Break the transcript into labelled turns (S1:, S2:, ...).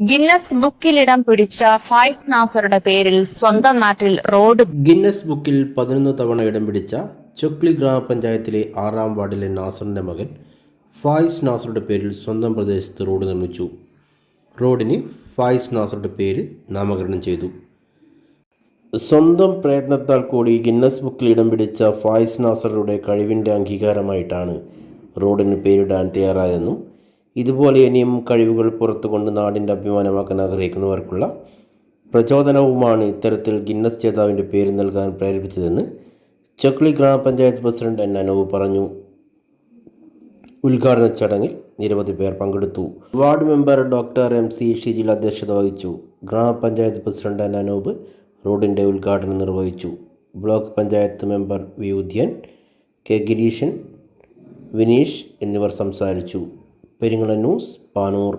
S1: Guinness ബുക്കിൽ ഇടം പിടിച്ച ഫായിസ് നാസറുടെ പേരിൽ സ്വന്തം നാട്ടിൽ റോഡ്.
S2: ഗിന്നസ് ബുക്കിൽ 11 തവണ ഇടം പിടിച്ച ചൊക്ലി ഗ്രാമപഞ്ചായത്തിലെ 6-ാം വാർഡിലെ നാസറിൻ്റെ മകൻ ഫായിസ് നാസറുടെ പേരിൽ സ്വന്തം പ്രദേശത്ത് റോഡ് നിർമ്മിച്ചു. റോഡിന് ഫായിസ് നാസറുടെ പേര് നാമകരണം ചെയ്തു. സ്വന്തം പ്രയത്നത്താൽ കൂടി ഗിന്നസ് ബുക്കിൽ ഇടം പിടിച്ച ഫായിസ് നാസറുടെ കഴിവിൻ്റെ അംഗീകാരമായിട്ടാണ് റോഡിന് പേരിടാൻ തയ്യാറായതെന്നും ഇതുപോലെ ഇനിയും കഴിവുകൾ പുറത്തുകൊണ്ട് നാടിൻ്റെ അഭിമാനമാക്കാൻ ആഗ്രഹിക്കുന്നവർക്കുള്ള പ്രചോദനവുമാണ് ഇത്തരത്തിൽ ഗിന്നസ് ജേതാവിൻ്റെ പേര് നൽകാൻ പ്രേരിപ്പിച്ചതെന്ന് ചൊക്ലി ഗ്രാമപഞ്ചായത്ത് പ്രസിഡന്റ് എൻ അനൂപ് പറഞ്ഞു. ഉദ്ഘാടന ചടങ്ങിൽ നിരവധി പേർ പങ്കെടുത്തു. Ward member doctor MC Shijil അധ്യക്ഷത വഹിച്ചു. ഗ്രാമപഞ്ചായത്ത് പ്രസിഡന്റ് എൻ അനൂപ് റോഡിൻ്റെ ഉദ്ഘാടനം നിർവഹിച്ചു. Block panchayat member V Udyan, K Gireeshan, Vineesh എന്നിവർ സംസാരിച്ചു. പെരിങ്ങളം ന്യൂസ്, പാനൂർ.